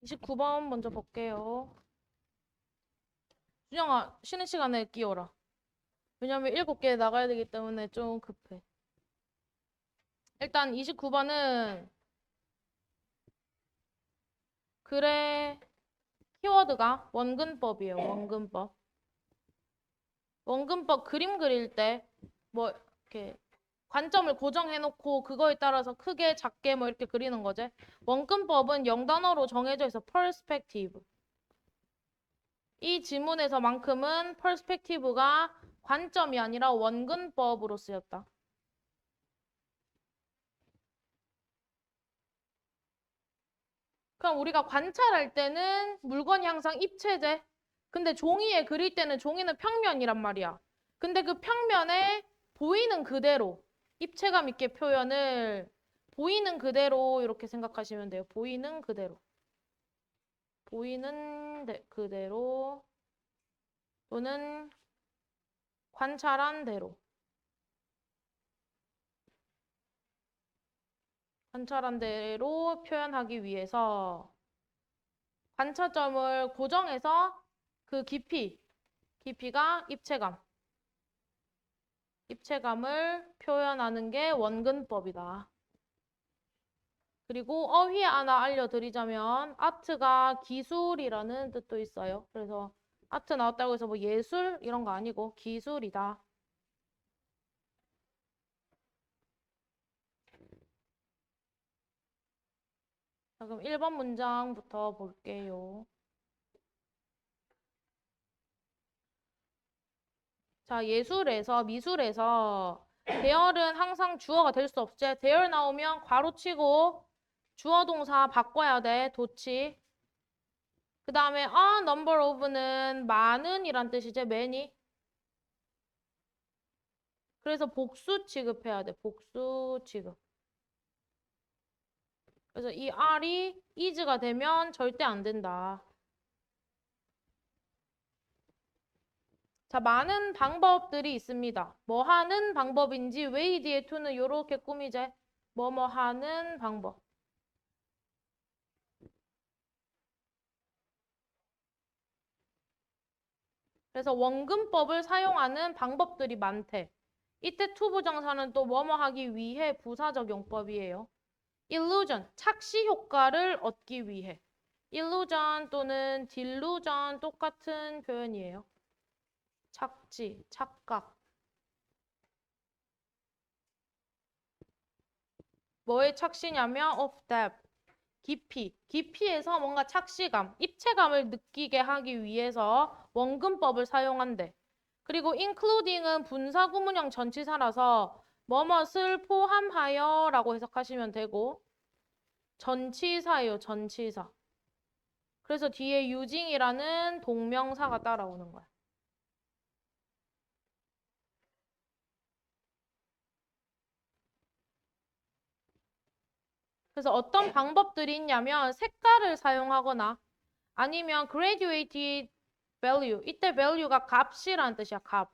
29번 먼저 볼게요. 준영아, 쉬는 시간에 끼워라. 왜냐면 7개 나가야 되기 때문에 좀 급해. 일단 29번은 글의 키워드가 원근법이에요. 원근법. 원근법 그림 그릴 때 뭐 이렇게 관점을 고정해놓고 그거에 따라서 크게 작게 뭐 이렇게 그리는 거지. 원근법은 0단어로 정해져 있어. perspective. 이 지문에서만큼은 perspective가 관점이 아니라 원근법으로 쓰였다. 그럼 우리가 관찰할 때는 물건이 항상 입체제. 근데 종이에 그릴 때는 종이는 평면이란 말이야. 근데 그 평면에 보이는 그대로 입체감 있게 표현을 보이는 그대로 이렇게 생각하시면 돼요. 보이는 그대로. 보이는 그대로 또는 관찰한 대로. 관찰한 대로 표현하기 위해서 관찰점을 고정해서 그 깊이가 입체감을 표현하는 게 원근법이다. 그리고 어휘 하나 알려드리자면 아트가 기술이라는 뜻도 있어요. 그래서 아트 나왔다고 해서 뭐 예술 이런 거 아니고 기술이다. 자, 그럼 1번 문장부터 볼게요. 자, 미술에서 대열은 항상 주어가 될 수 없지. 대열 나오면 괄호치고 주어 동사 바꿔야 돼. 도치. 그 다음에 a number of는 많은 이란 뜻이지. many. 그래서 복수 취급해야 돼. 복수 취급. 그래서 이 R이 is가 되면 절대 안 된다. 자, 많은 방법들이 있습니다. 뭐 하는 방법인지 way 뒤에 to는 이렇게 꾸미제. 뭐뭐 하는 방법. 그래서 원근법을 사용하는 방법들이 많대. 이때 투부정사는 또 뭐뭐 하기 위해 부사적 용법이에요. illusion, 착시 효과를 얻기 위해. illusion 또는 delusion 똑같은 표현이에요. 착지, 착각. 뭐의 착시냐면 of depth, 깊이에서 뭔가 착시감, 입체감을 느끼게 하기 위해서 원근법을 사용한대. 그리고 including은 분사구문형 전치사라서 뭐뭇을 포함하여 라고 해석하시면 되고 전치사예요, 전치사. 그래서 뒤에 using이라는 동명사가 따라오는 거야. 그래서 어떤 방법들이 있냐면 색깔을 사용하거나 아니면 graduated value. 이때 value가 값이라는 뜻이야, 값.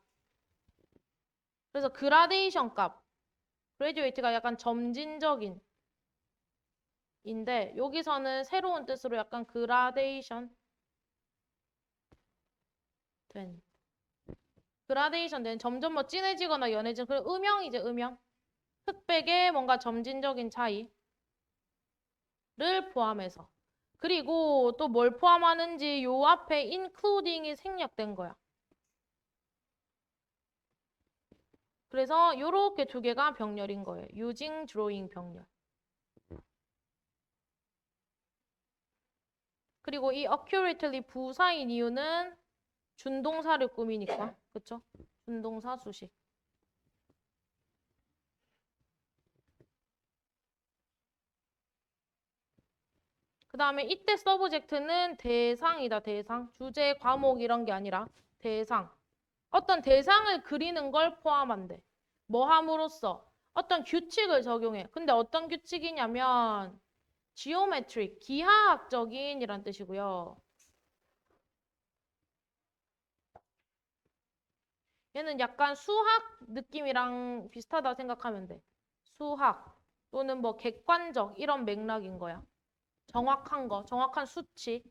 그래서 그라데이션 값. graduate가 약간 점진적인 인데 여기서는 새로운 뜻으로 약간 그라데이션 된. 그라데이션 된 점점 뭐 진해지거나 연해지는 그런 음영이제 음영. 흑백의 뭔가 점진적인 차이를 포함해서. 그리고 또 뭘 포함하는지 요 앞에 including이 생략된 거야. 그래서 요렇게 두 개가 병렬인 거예요. using, drawing 병렬. 그리고 이 accurately 부사인 이유는 준동사를 꾸미니까. 그쵸? 준동사 수식. 그 다음에 이때 서브젝트는 대상이다, 대상. 주제, 과목 이런 게 아니라 대상. 어떤 대상을 그리는 걸 포함한대. 뭐 함으로써? 어떤 규칙을 적용해. 근데 어떤 규칙이냐면 geometric, 기하학적인 이란 뜻이고요. 얘는 약간 수학 느낌이랑 비슷하다 생각하면 돼. 수학 또는 뭐 객관적 이런 맥락인 거야. 정확한 거, 정확한 수치.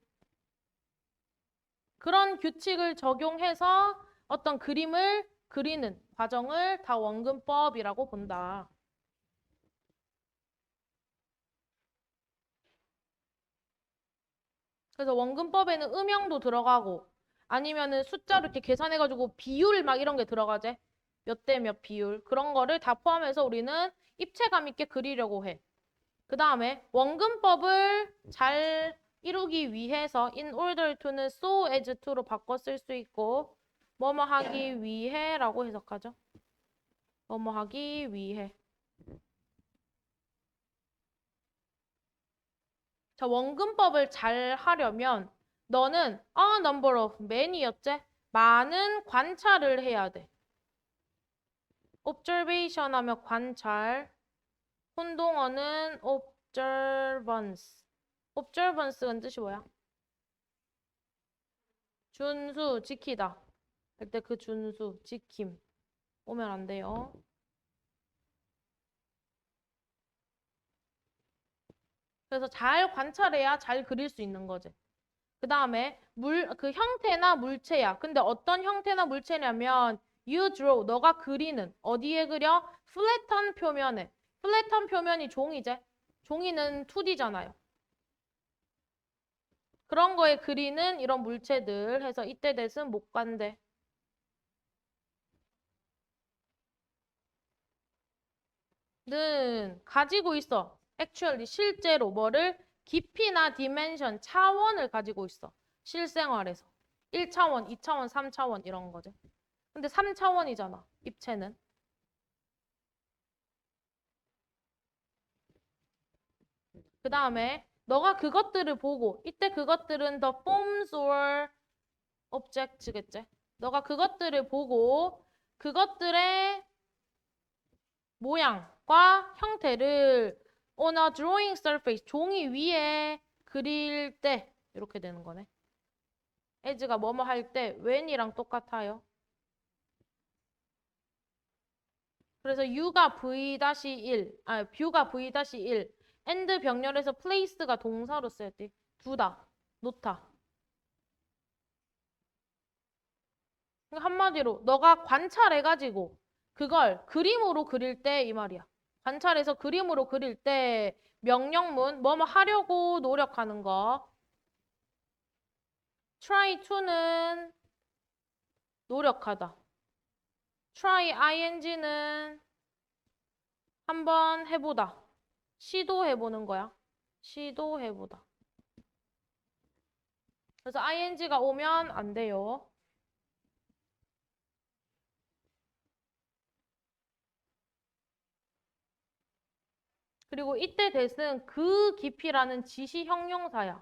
그런 규칙을 적용해서 어떤 그림을 그리는 과정을 다 원근법이라고 본다. 그래서 원근법에는 음영도 들어가고 아니면은 숫자로 이렇게 계산해가지고 비율 막 이런 게 들어가지. 몇 대 몇 비율. 그런 거를 다 포함해서 우리는 입체감 있게 그리려고 해. 그 다음에 원근법을 잘 이루기 위해서 in order to는 so as to로 바꿔 쓸 수 있고 뭐뭐 하기 위해라고 해석하죠. 뭐뭐 하기 위해. 자, 원근법을 잘 하려면 너는 a number of many였지? 많은 관찰을 해야 돼. observation 하면 관찰. 혼동어는 observance. observance는 뜻이 뭐야? 준수, 지키다. 할 때 그 준수, 지킴. 오면 안 돼요. 그래서 잘 관찰해야 잘 그릴 수 있는 거지. 그 다음에 그 형태나 물체야. 근데 어떤 형태나 물체냐면 you draw, 너가 그리는. 어디에 그려? 플랫한 표면에. 플랫한 표면이 종이제. 종이는 2D잖아요. 그런 거에 그리는 이런 물체들 해서 이때 대신 못 간대. 는 가지고 있어. actually 실제로 뭐를 깊이나 디멘션 차원을 가지고 있어. 실생활에서. 1차원, 2차원, 3차원 이런 거지. 근데 3차원이잖아. 입체는. 그 다음에 너가 그것들을 보고 이때 그것들은 the forms or objects겠지. 너가 그것들을 보고 그것들의 모양과 형태를 on a drawing surface, 종이 위에 그릴 때 이렇게 되는 거네. as가 뭐뭐 할 때 when이랑 똑같아요. 그래서 u가 v-1, view가 v-1, and 병렬에서 place가 동사로 써야 돼. 두다, 놓다. 그러니까 한마디로 너가 관찰해가지고 그걸 그림으로 그릴 때 이 말이야. 관찰해서 그림으로 그릴 때 명령문 뭐뭐 하려고 노력하는 거. try to는 노력하다. try ing는 한번 해보다. 시도해보는 거야. 시도해보다. 그래서 ing가 오면 안 돼요. 그리고 이때 that은 그 깊이라는 지시 형용사야.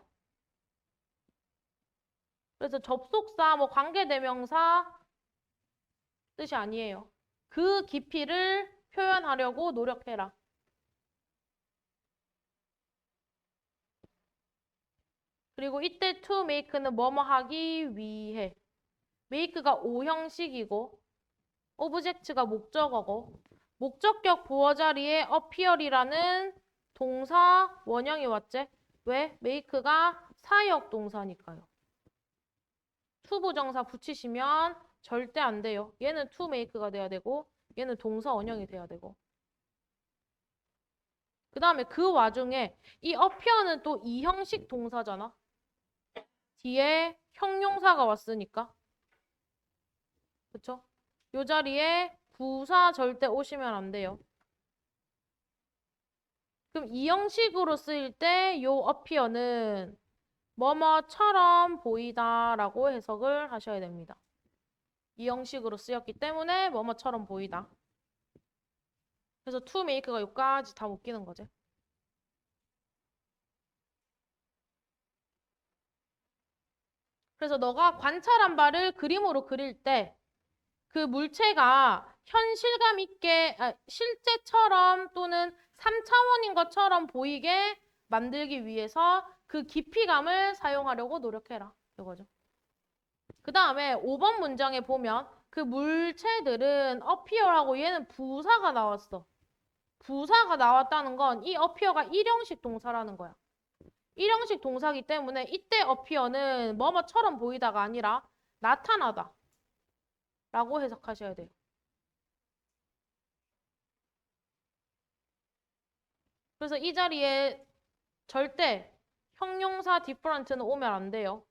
그래서 접속사, 뭐 관계대명사 뜻이 아니에요. 그 깊이를 표현하려고 노력해라. 그리고 이때 to make는 뭐뭐 하기 위해. make가 오형식이고 object가 목적어고 목적격 보어 자리에 appear이라는 동사 원형이 왔지? 왜? make가 사역 동사니까요. to 부정사 붙이시면 절대 안 돼요. 얘는 to make가 돼야 되고 얘는 동사 원형이 돼야 되고. 그 다음에 그 와중에 이 appear는 또 이형식 동사잖아. 뒤에 형용사가 왔으니까. 그쵸? 요 자리에 부사 절대 오시면 안 돼요. 그럼 이 형식으로 쓰일 때 요 appear는 뭐뭐처럼 보이다라고 해석을 하셔야 됩니다. 이 형식으로 쓰였기 때문에 뭐뭐처럼 보이다. 그래서 to make가 여기까지 다 묶이는 거지. 그래서 너가 관찰한 바를 그림으로 그릴 때 그 물체가 현실감 있게 실제처럼 또는 3차원인 것처럼 보이게 만들기 위해서 그 깊이감을 사용하려고 노력해라. 이거죠. 그 다음에 5번 문장에 보면 그 물체들은 appear하고 얘는 부사가 나왔어. 부사가 나왔다는 건 이 appear가 일형식 동사라는 거야. 일형식 동사기 때문에 이때 appear는 뭐뭐처럼 보이다가 아니라 나타나다 라고 해석하셔야 돼요. 그래서 이 자리에 절대 형용사 different는 오면 안 돼요.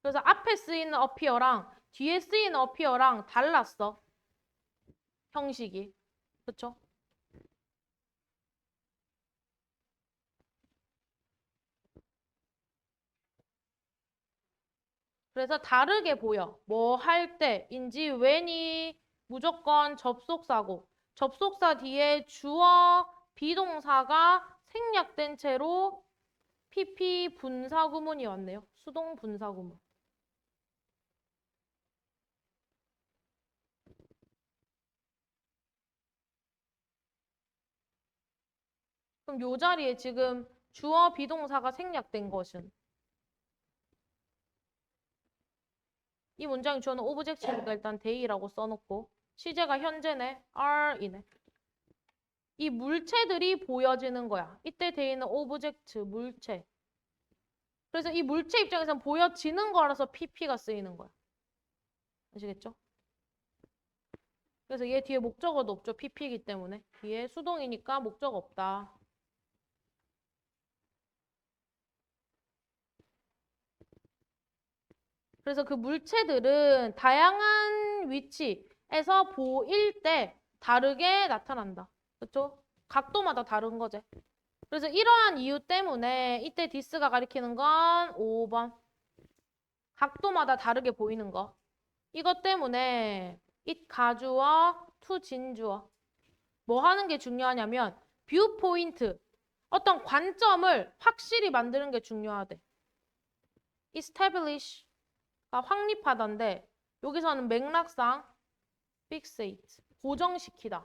그래서 앞에 쓰이는 appear랑 뒤에 쓰이는 appear랑 달랐어. 형식이. 그렇죠? 그래서 다르게 보여. 뭐 할 때인지 when이 무조건 접속사고 접속사 뒤에 주어 비동사가 생략된 채로 PP 분사구문이 왔네요. 수동 분사구문. 그럼 요 자리에 지금 주어 비동사가 생략된 것은 이 문장이 주어는 오브젝트니까 일단 데이라고 써놓고 시제가 현재네, are이네. 이 물체들이 보여지는 거야. 이때 데이는 오브젝트, 물체. 그래서 이 물체 입장에서는 보여지는 거라서 PP가 쓰이는 거야. 아시겠죠? 그래서 얘 뒤에 목적어도 없죠. PP이기 때문에. 뒤에 수동이니까 목적 없다. 그래서 그 물체들은 다양한 위치에서 보일 때 다르게 나타난다. 그렇죠? 각도마다 다른 거지. 그래서 이러한 이유 때문에 이때 디스가 가리키는 건 5번. 각도마다 다르게 보이는 거. 이것 때문에 it 가주어, to 진주어. 뭐 하는 게 중요하냐면 뷰 포인트. 어떤 관점을 확실히 만드는 게 중요하대. establish. 확립하다인데 여기서는 맥락상 fixate, 고정시키다로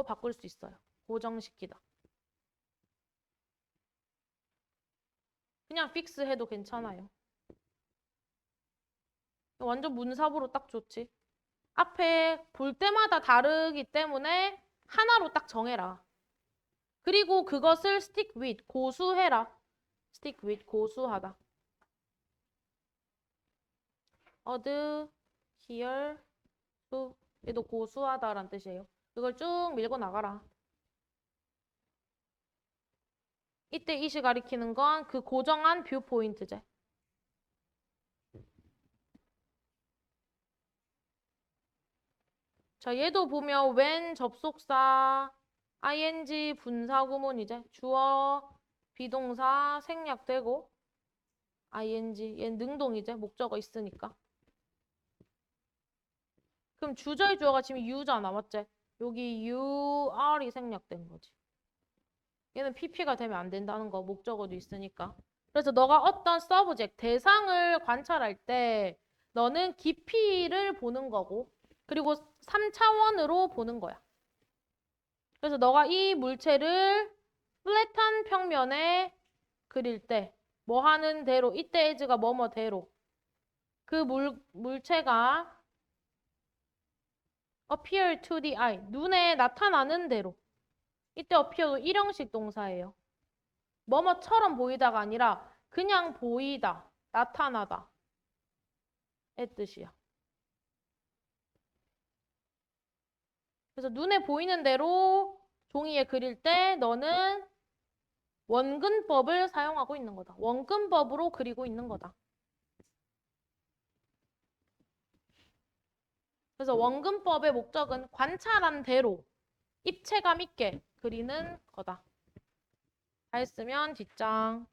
바꿀 수 있어요. 고정시키다. 그냥 fix 해도 괜찮아요. 완전 문사부로 딱 좋지. 앞에 볼 때마다 다르기 때문에 하나로 딱 정해라. 그리고 그것을 stick with, 고수해라. stick with, 고수하다. adhere to, 얘도 고수하다라는 뜻이에요. 이걸 쭉 밀고 나가라. 이때 이시 가리키는 건 그 고정한 뷰 포인트제. 자, 얘도 보면 when 접속사, ing 분사구문이제. 주어, 비동사 생략되고 ing, 얘는 능동이제. 목적어 있으니까. 그럼 주저의 주어가 지금 you잖아, 맞지? 여기 you, are이 생략된 거지. 얘는 pp가 되면 안 된다는 거, 목적어도 있으니까. 그래서 너가 어떤 subject, 대상을 관찰할 때 너는 깊이를 보는 거고 그리고 3차원으로 보는 거야. 그래서 너가 이 물체를 플랫한 평면에 그릴 때 뭐 하는 대로, 이때 에즈가 뭐뭐대로 그 물체가 appear to the eye, 눈에 나타나는 대로. 이때 appear도 일형식 동사예요. 뭐뭐처럼 보이다가 아니라 그냥 보이다, 나타나다 의 뜻이야. 그래서 눈에 보이는 대로 종이에 그릴 때 너는 원근법을 사용하고 있는 거다. 원근법으로 그리고 있는 거다. 그래서 원근법의 목적은 관찰한 대로 입체감 있게 그리는 거다. 다 했으면 뒷장.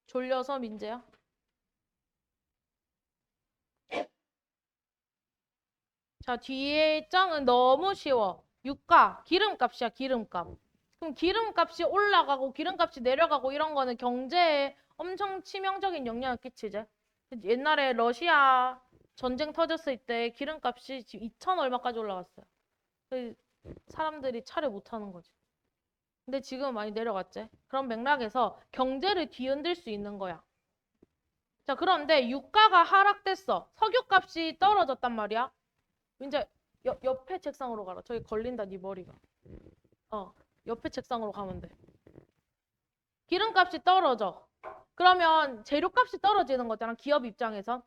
졸려서 민재야? 자, 뒤에 장은 너무 쉬워. 유가, 기름값이야, 기름값. 그럼 기름값이 올라가고 기름값이 내려가고 이런 거는 경제에 엄청 치명적인 영향을 끼치지. 옛날에 러시아 전쟁 터졌을 때 기름값이 지금 2천 얼마까지 올라갔어요. 사람들이 차를 못 타는 거지. 근데 지금 많이 내려갔지. 그런 맥락에서 경제를 뒤흔들 수 있는 거야. 자, 그런데 유가가 하락됐어. 석유값이 떨어졌단 말이야. 이제 옆에 책상으로 가라. 저기 걸린다, 네 머리가. 옆에 책상으로 가면 돼. 기름값이 떨어져. 그러면 재료값이 떨어지는 거잖아, 기업 입장에선.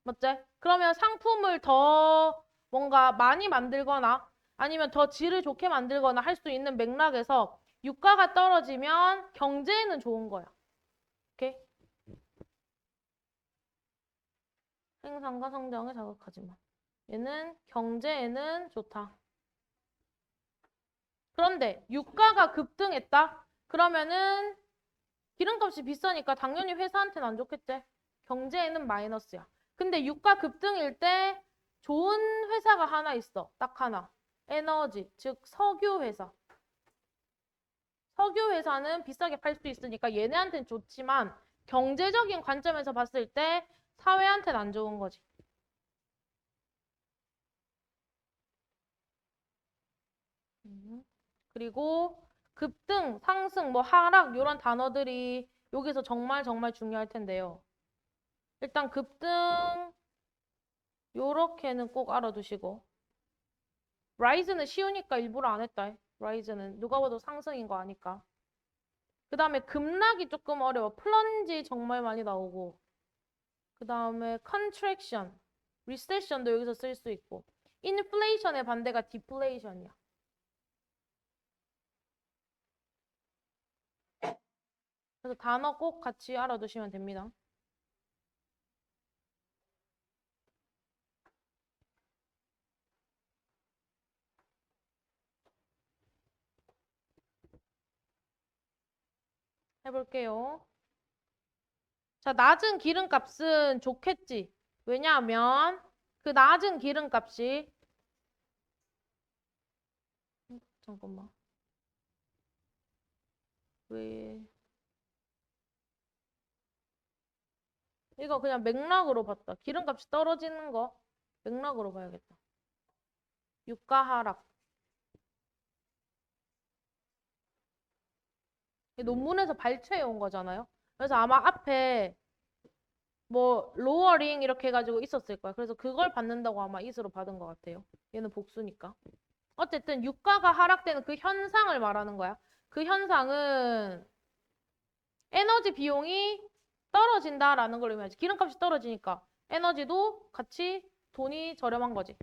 맞지? 그러면 상품을 더 뭔가 많이 만들거나 아니면 더 질을 좋게 만들거나 할 수 있는 맥락에서 유가가 떨어지면 경제에는 좋은 거야. 오케이? 생산과 성장을 자극하지만 얘는 경제에는 좋다. 그런데 유가가 급등했다? 그러면은 기름값이 비싸니까 당연히 회사한테는 안 좋겠지? 경제에는 마이너스야. 근데 유가 급등일 때 좋은 회사가 하나 있어. 딱 하나. 에너지, 즉 석유 회사. 석유 회사는 비싸게 팔 수 있으니까 얘네한테는 좋지만 경제적인 관점에서 봤을 때 사회한테는 안 좋은 거지. 그리고 급등, 상승, 뭐 하락 이런 단어들이 여기서 정말 정말 중요할 텐데요. 일단 급등 요렇게는 꼭 알아두시고 라이즈는 쉬우니까 일부러 안 했다. 라이즈는 누가 봐도 상승인 거 아니까. 그 다음에 급락이 조금 어려워. 플런지 정말 많이 나오고 그 다음에 컨트랙션, 리세션도 여기서 쓸 수 있고 인플레이션의 반대가 디플레이션이야. 그래서 단어 꼭 같이 알아두시면 됩니다. 해볼게요. 자, 낮은 기름값은 좋겠지. 왜냐하면 그 낮은 기름값이 잠깐만. 왜 이거 그냥 맥락으로 봤다. 기름값이 떨어지는 거 맥락으로 봐야겠다. 유가 하락. 논문에서 발췌해 온 거잖아요. 그래서 아마 앞에 뭐 로어링 이렇게 해가지고 있었을 거야. 그래서 그걸 받는다고 아마 이수로 받은 것 같아요. 얘는 복수니까. 어쨌든 유가가 하락되는 그 현상을 말하는 거야. 그 현상은 에너지 비용이 떨어진다라는 걸 의미하지. 기름값이 떨어지니까 에너지도 같이 돈이 저렴한 거지.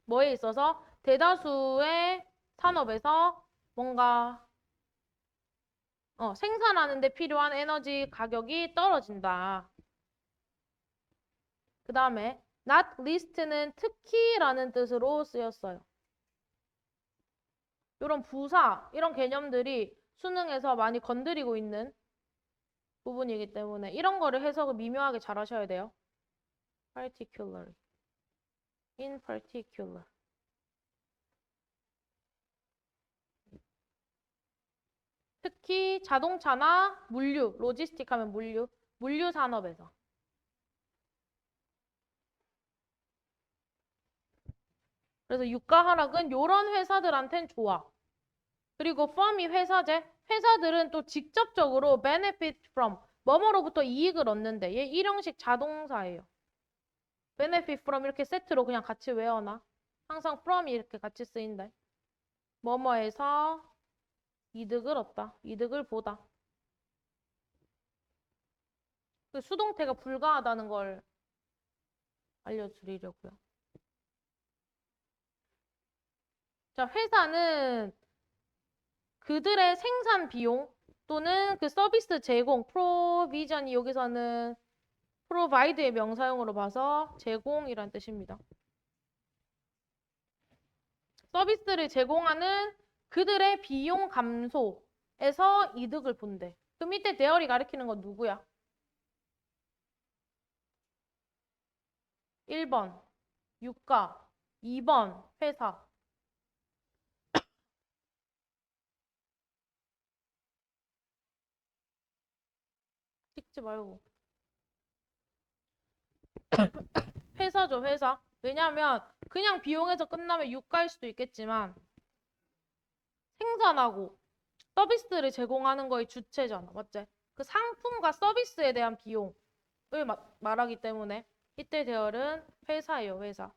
뭐에 있어서 대다수의 산업에서 뭔가 생산하는 데 필요한 에너지 가격이 떨어진다. 그 다음에 not least는 특히라는 뜻으로 쓰였어요. 이런 부사, 이런 개념들이 수능에서 많이 건드리고 있는 부분이기 때문에 이런 거를 해석을 미묘하게 잘 하셔야 돼요. particular, in particular. 특히 자동차나 물류, 로지스틱 하면 물류 산업에서. 그래서 유가 하락은 이런 회사들한텐 좋아. 그리고 firm이 회사제. 회사들은 또 직접적으로 benefit from, 뭐뭐로부터 이익을 얻는데 얘 일형식 자동사예요. benefit from 이렇게 세트로 그냥 같이 외워놔. 항상 from이 이렇게 같이 쓰인다. 뭐뭐에서 이득을 얻다. 이득을 보다. 그 수동태가 불가하다는 걸 알려드리려고요. 자, 회사는 그들의 생산 비용 또는 그 서비스 제공, 프로비전이 여기서는 provide의 명사용으로 봐서 제공이란 뜻입니다. 서비스를 제공하는 그들의 비용 감소에서 이득을 본대. 그 밑에 대열이 가리키는 건 누구야? 1번 유가, 2번 회사. 찍지 말고. 회사죠, 회사. 왜냐하면 그냥 비용에서 끝나면 유가일 수도 있겠지만 생산하고 서비스를 제공하는 거의 주체잖아. 맞지? 그 상품과 서비스에 대한 비용. 말하기 때문에 이때 대열은 회사예요, 회사.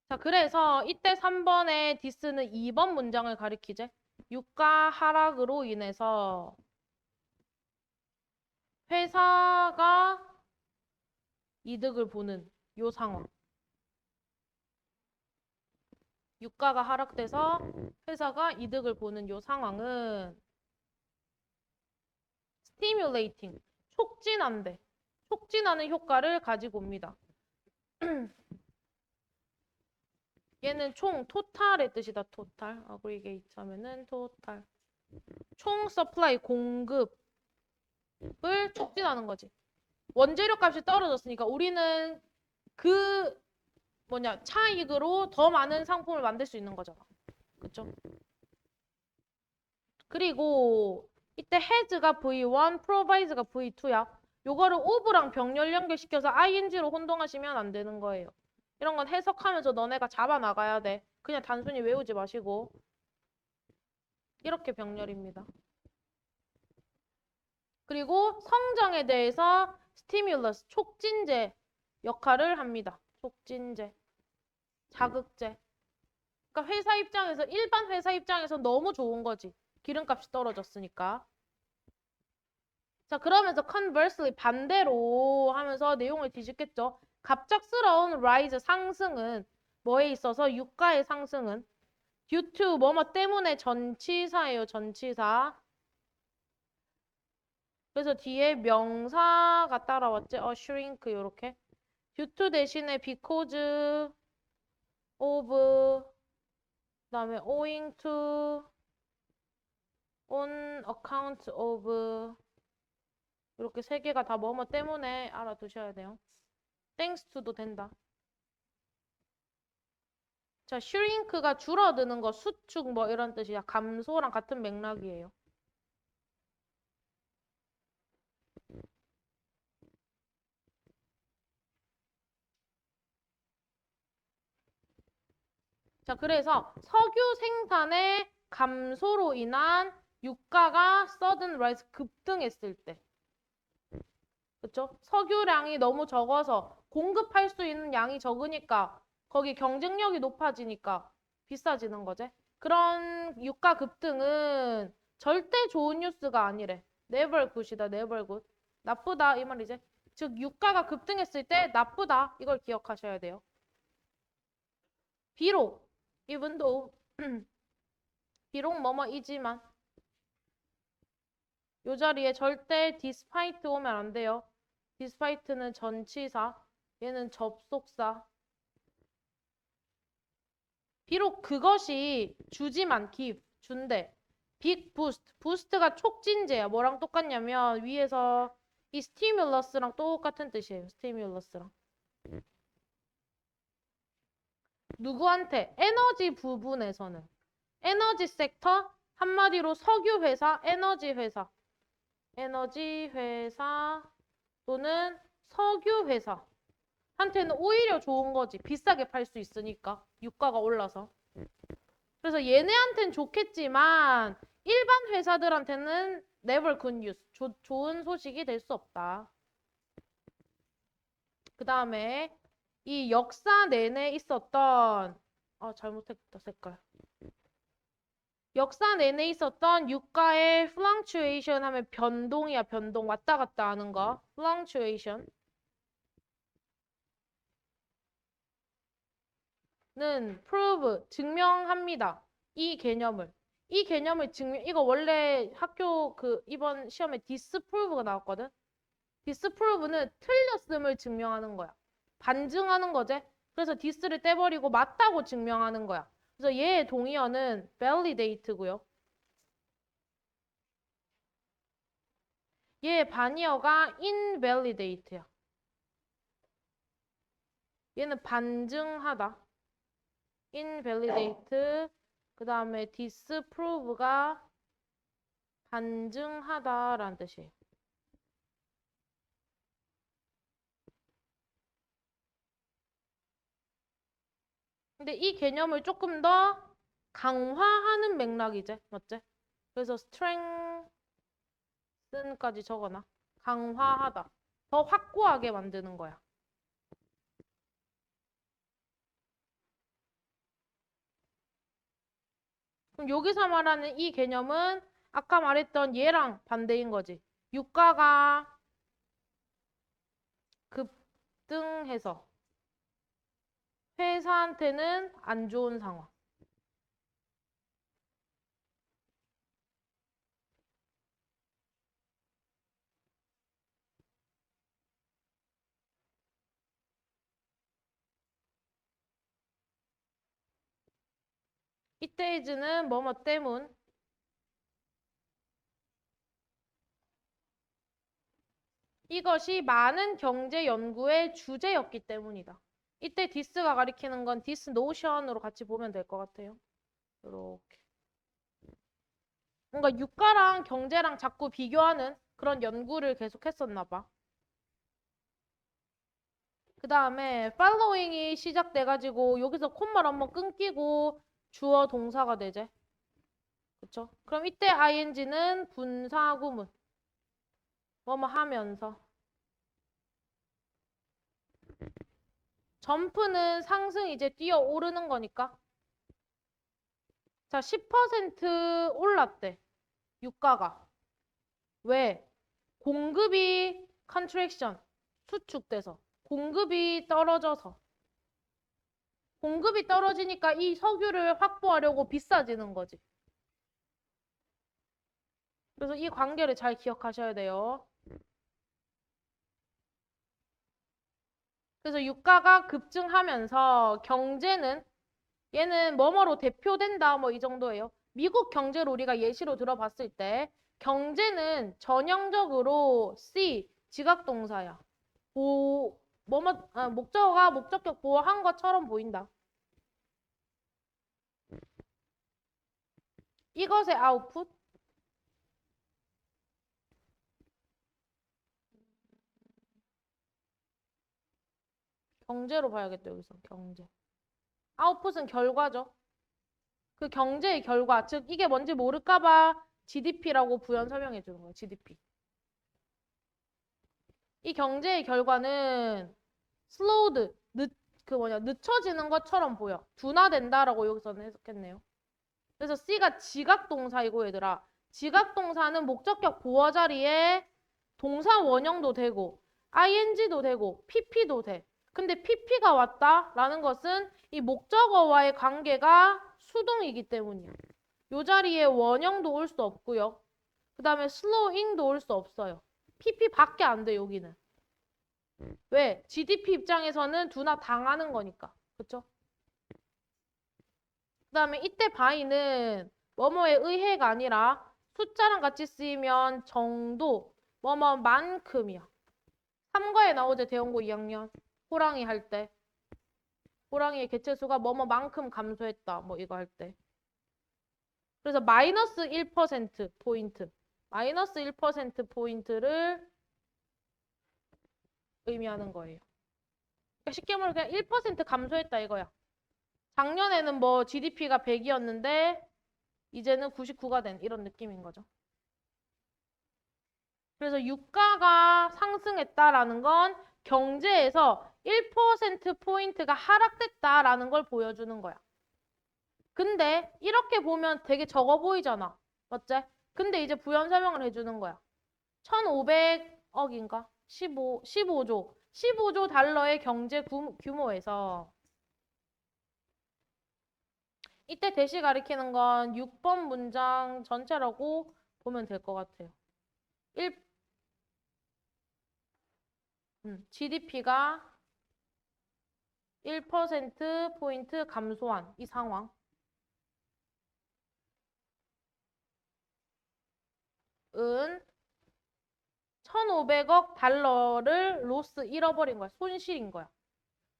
자, 그래서 이때 3번의 디스는 2번 문장을 가리키지. 유가 하락으로 인해서 회사가 이득을 보는 요 상황. 유가가 하락돼서 회사가 이득을 보는 요 상황은 stimulating, 촉진한대. 촉진하는 효과를 가지고 옵니다. 얘는 총 토탈의 뜻이다. 토탈. 아그리게이트 하면은 토탈. 총 서플라이 공급을 촉진하는 거지. 원재료 값이 떨어졌으니까 우리는 그 차익으로 더 많은 상품을 만들 수 있는 거잖아. 그쵸? 그리고 이때 has가 V1, provide가 V2야. 요거를 of랑 병렬 연결시켜서 ing로 혼동하시면 안 되는 거예요. 이런 건 해석하면서 너네가 잡아 나가야 돼. 그냥 단순히 외우지 마시고. 이렇게 병렬입니다. 그리고 성장에 대해서 stimulus, 촉진제 역할을 합니다. 촉진제, 자극제. 그러니까 회사 입장에서, 일반 회사 입장에서 너무 좋은 거지. 기름값이 떨어졌으니까. 자, 그러면서 conversely 반대로 하면서 내용을 뒤집겠죠. 갑작스러운 rise 상승은 뭐에 있어서 유가의 상승은 due to 뭐뭐 때문에 전치사예요. 전치사. 그래서 뒤에 명사가 따라왔지. shrink 요렇게. due to 대신에 because of 그다음에 owing to on account of 이렇게 세 개가 다 뭐뭐 때문에 알아두셔야 돼요. thanks to도 된다. 자, shrink가 줄어드는 거, 수축 뭐 이런 뜻이야. 감소랑 같은 맥락이에요. 자, 그래서 석유 생산의 감소로 인한 유가가 sudden rise 급등했을 때. 그쵸? 석유량이 너무 적어서 공급할 수 있는 양이 적으니까 거기 경쟁력이 높아지니까 비싸지는 거지. 그런 유가 급등은 절대 좋은 뉴스가 아니래. never good이다, never good. 나쁘다 이 말이지. 즉 유가가 급등했을 때 나쁘다 이걸 기억하셔야 돼요. 비록 even though 비록 뭐뭐이지만 요 자리에 절대 despite 오면 안 돼요. despite는 전치사, 얘는 접속사. 비록 그것이 주지만 give, 준대. big boost, boost가 촉진제야. 뭐랑 똑같냐면 위에서 이 stimulus랑 똑같은 뜻이에요. stimulus랑. 누구한테? 에너지 부분에서는. 에너지 섹터, 한마디로 석유 회사, 에너지 회사. 에너지 회사 또는 석유 회사. 한테는 오히려 좋은 거지. 비싸게 팔 수 있으니까. 유가가 올라서. 그래서 얘네한테는 좋겠지만 일반 회사들한테는 never good news. 좋은 소식이 될 수 없다. 그 다음에 이 역사 내내 있었던 잘못했다 색깔. 역사 내내 있었던 유가의 fluctuation 하면 변동이야. 변동. 왔다 갔다 하는 거. fluctuation. 는 prove 증명합니다. 이 개념을. 이 개념을 이거 원래 학교 이번 시험에 disprove가 나왔거든. disprove는 틀렸음을 증명하는 거야. 반증하는 거지. 그래서 dis를 떼버리고 맞다고 증명하는 거야. 그래서 얘의 동의어는 validate고요. 얘의 반의어가 invalidate야. 얘는 반증하다. invalidate 그 다음에 disprove가 반증하다라는 뜻이에요. 근데 이 개념을 조금 더 강화하는 맥락이지. 맞지? 그래서 strengthen까지 적어놔. 강화하다. 더 확고하게 만드는 거야. 그럼 여기서 말하는 이 개념은 아까 말했던 얘랑 반대인 거지. 유가가 급등해서 회사한테는 안 좋은 상황. 이때이즈는 뭐뭐 때문. 이것이 많은 경제 연구의 주제였기 때문이다. 이때 디스가 가리키는 건 디스 노션으로 같이 보면 될 것 같아요. 이렇게. 뭔가 유가랑 경제랑 자꾸 비교하는 그런 연구를 계속 했었나 봐. 그 다음에 following이 시작돼가지고 여기서 콤마를 한번 끊기고 주어 동사가 되지. 그쵸? 그럼 이때 ing는 분사구문. 뭐뭐 하면서. 점프는 상승 이제 뛰어오르는 거니까. 자, 10% 올랐대. 유가가. 왜? 공급이 contraction, 수축돼서. 공급이 떨어져서. 공급이 떨어지니까 이 석유를 확보하려고 비싸지는 거지. 그래서 이 관계를 잘 기억하셔야 돼요. 그래서 유가가 급증하면서 경제는 얘는 뭐뭐로 대표된다 뭐 이 정도예요. 미국 경제를 우리가 예시로 들어봤을 때 경제는 전형적으로 C, 지각동사야. 목적어가 목적격 보호한 것처럼 보인다. 이것의 아웃풋? 경제로 봐야겠다, 여기서. 경제. 아웃풋은 결과죠. 그 경제의 결과, 즉 이게 뭔지 모를까봐 GDP라고 부연 설명해 주는 거예요. GDP. 이 경제의 결과는 slowed, 늦춰지는 것처럼 보여. 둔화된다라고 여기서는 해석했네요. 그래서 C가 지각동사이고 얘들아. 지각동사는 목적격 보어 자리에 동사 원형도 되고 ing도 되고 pp도 돼. 근데 pp가 왔다라는 것은 이 목적어와의 관계가 수동이기 때문이야. 이 자리에 원형도 올 수 없고요. 그 다음에 slowing도 올 수 없어요. pp밖에 안 돼, 여기는. 왜? GDP 입장에서는 둔화 당하는 거니까. 그쵸? 그 다음에 이때 바이는 뭐뭐에 의해가 아니라 숫자랑 같이 쓰이면 정도, 뭐뭐만큼이야. 3과에 나오죠, 대원고 2학년. 호랑이 할 때. 호랑이의 개체수가 뭐뭐만큼 감소했다. 뭐 이거 할 때. 그래서 마이너스 1% 포인트. 마이너스 1% 포인트를 의미하는 거예요. 그러니까 쉽게 말하면 그냥 1% 감소했다 이거야. 작년에는 뭐 GDP가 100이었는데 이제는 99가 된 이런 느낌인 거죠. 그래서 유가가 상승했다라는 건 경제에서 1%포인트가 하락됐다라는 걸 보여주는 거야. 근데 이렇게 보면 되게 적어 보이잖아. 맞지? 근데 이제 부연 설명을 해주는 거야. 1,500억인가? 15조. 15조 달러의 경제 규모에서 이때 대시 가리키는 건 6번 문장 전체라고 보면 될 것 같아요. GDP가 1%포인트 감소한 이 상황. 은 1,500억 달러를 로스 잃어버린 거야. 손실인 거야.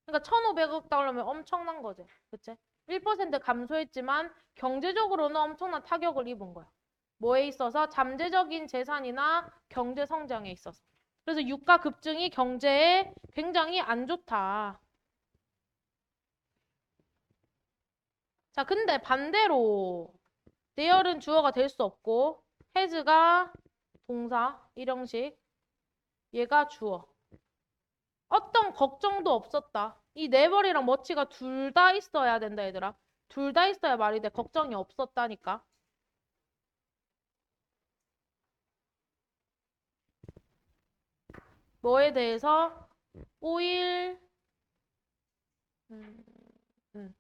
그러니까 1,500억 달러면 엄청난 거지. 그치? 1% 감소했지만 경제적으로는 엄청난 타격을 입은 거야. 뭐에 있어서? 잠재적인 재산이나 경제 성장에 있어서. 그래서 유가 급증이 경제에 굉장히 안 좋다. 자, 근데 반대로 there는 주어가 될 수 없고 has가 동사, 일형식, 얘가 주어. 어떤 걱정도 없었다. 이 never이랑 much가 둘 다 있어야 된다, 얘들아. 둘 다 있어야 말이 돼. 걱정이 없었다니까. 뭐에 대해서? 오일, 음, 음.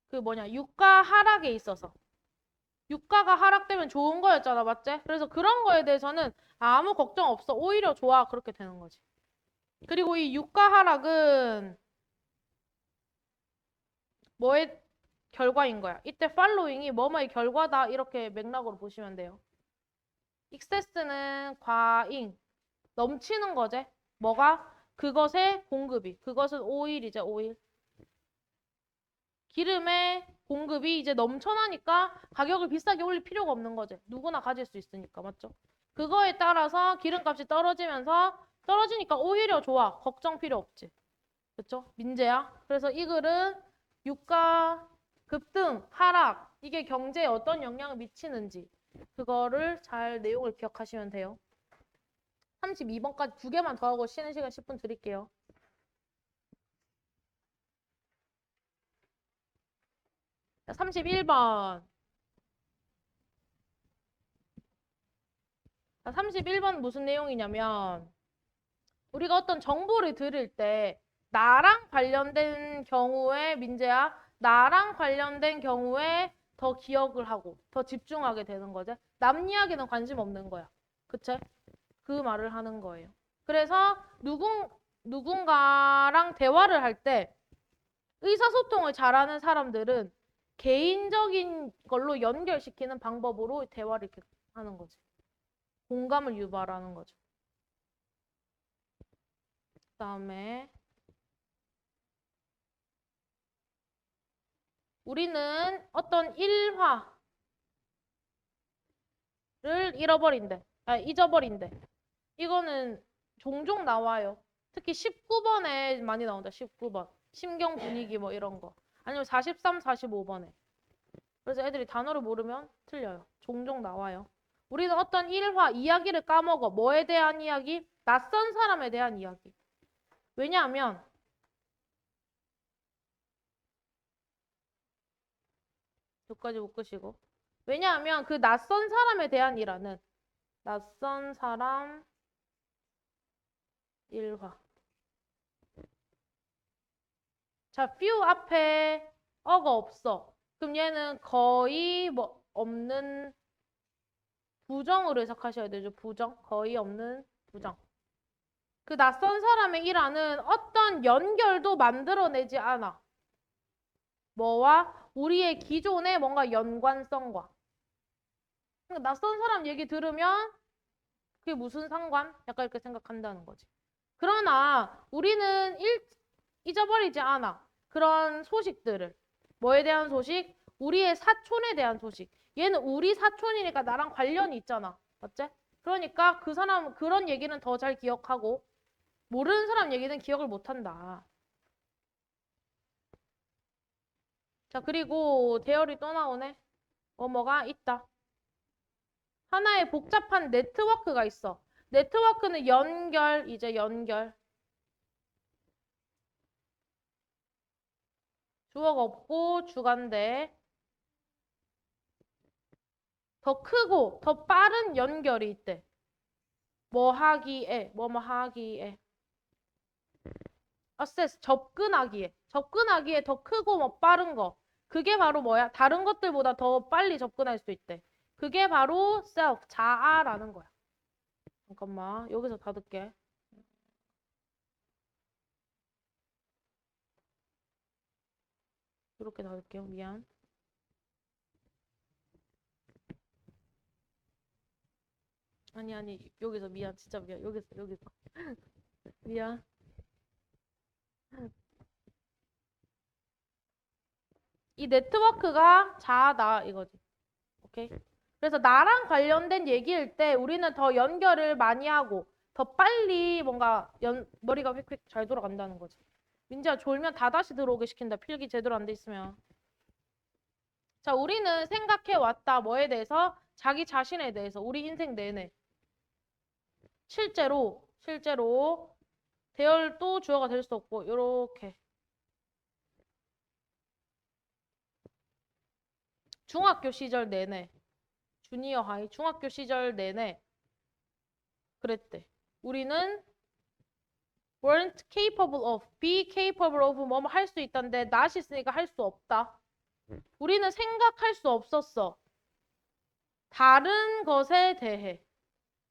그 뭐냐, 유가 하락에 있어서. 유가가 하락되면 좋은 거였잖아, 맞지? 그래서 그런 거에 대해서는 아무 걱정 없어. 오히려 좋아. 그렇게 되는 거지. 그리고 이 유가 하락은 뭐의 결과인 거야? 이때 following이 뭐뭐의 결과다. 이렇게 맥락으로 보시면 돼요. excess는 과잉, 넘치는 거지. 뭐가? 그것의 공급이. 그것은 오일이죠, 오일. 기름의 공급이 이제 넘쳐나니까 가격을 비싸게 올릴 필요가 없는 거지. 누구나 가질 수 있으니까, 맞죠? 그거에 따라서 기름값이 떨어지면서 떨어지니까 오히려 좋아. 걱정 필요 없지. 그쵸? 민재야. 그래서 이 글은 유가 급등, 하락, 이게 경제에 어떤 영향을 미치는지 그거를 잘 내용을 기억하시면 돼요. 32번까지 두 개만 더 하고 쉬는 시간 10분 드릴게요. 자, 31번. 자, 31번 무슨 내용이냐면 우리가 어떤 정보를 들을 때 나랑 관련된 경우에 민재야, 나랑 관련된 경우에 더 기억을 하고 더 집중하게 되는 거지. 남 이야기는 관심 없는 거야. 그치? 그 말을 하는 거예요. 그래서 누군가랑 대화를 할 때 의사소통을 잘하는 사람들은 개인적인 걸로 연결시키는 방법으로 대화를 이렇게 하는 거지. 공감을 유발하는 거죠. 그다음에 우리는 어떤 일화를 잊어버린대. 이거는 종종 나와요. 특히 19번에 많이 나온다. 19번. 심경 분위기 뭐 이런 거. 아니면 43, 45번에. 그래서 애들이 단어를 모르면 틀려요. 종종 나와요. 우리는 어떤 일화, 이야기를 까먹어. 뭐에 대한 이야기? 낯선 사람에 대한 이야기. 왜냐하면 여기까지 못 끄시고. 왜냐하면 그 낯선 사람에 대한 일화는 낯선 사람 일화. 자, few 앞에 어가 없어. 그럼 얘는 거의 뭐 없는 부정으로 해석하셔야 되죠. 부정. 거의 없는 부정. 그 낯선 사람의 일화는 어떤 연결도 만들어내지 않아. 뭐와? 우리의 기존의 뭔가 연관성과. 그러니까 낯선 사람 얘기 들으면 그게 무슨 상관? 약간 이렇게 생각한다는 거지. 그러나 우리는 잊어버리지 않아. 그런 소식들을. 뭐에 대한 소식? 우리의 사촌에 대한 소식. 얘는 우리 사촌이니까 나랑 관련이 있잖아. 맞지? 그러니까 그 사람 그런 얘기는 더 잘 기억하고 모르는 사람 얘기는 기억을 못한다. 자, 그리고 대열이 또 나오네. 뭐가 있다. 하나의 복잡한 네트워크가 있어. 네트워크는 연결, 이제 연결. 주어가 없고 주간대. 더 크고 더 빠른 연결이 있대. 뭐 하기에, 뭐뭐 하기에. access, 접근하기에. 접근하기에 더 크고 뭐 빠른 거. 그게 바로 뭐야? 다른 것들보다 더 빨리 접근할 수 있대. 그게 바로 self, 자아라는 거야. 잠깐만, 여기서 닫을게. 이렇게 닫을게요. 미안. 아니, 여기서 미안. 진짜 미안. 여기서. 미안. 이 네트워크가 자아다 이거지. 오케이? 그래서 나랑 관련된 얘기일 때 우리는 더 연결을 많이 하고 더 빨리 뭔가 머리가 휙휙 잘 돌아간다는 거지. 민지야 졸면 다 다시 들어오게 시킨다. 필기 제대로 안 돼 있으면. 자, 우리는 생각해왔다. 뭐에 대해서? 자기 자신에 대해서. 우리 인생 내내. 실제로 대열도 주어가 될 수 없고 요렇게 중학교 시절 내내 주니어 하이 중학교 시절 내내 그랬대. 우리는 weren't capable of, be capable of 뭐 할 수 있다는데 not 있으니까 할 수 없다. 우리는 생각할 수 없었어. 다른 것에 대해.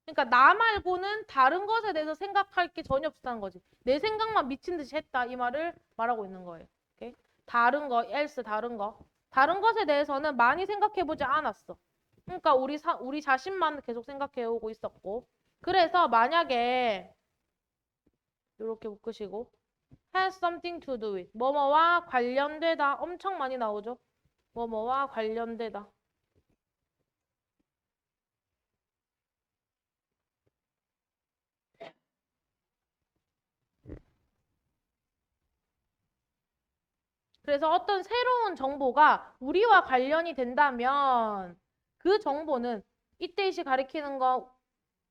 그러니까 나 말고는 다른 것에 대해서 생각할 게 전혀 없다는 거지. 내 생각만 미친 듯이 했다. 이 말을 말하고 있는 거예요. 오케이? 다른 거, else 다른 거. 다른 것에 대해서는 많이 생각해보지 않았어. 그러니까 우리 자신만 계속 생각해오고 있었고. 그래서 만약에 이렇게 묶으시고 has something to do with 뭐뭐와 관련되다 엄청 많이 나오죠. 뭐뭐와 관련되다. 그래서 어떤 새로운 정보가 우리와 관련이 된다면 그 정보는 이때시 가리키는 거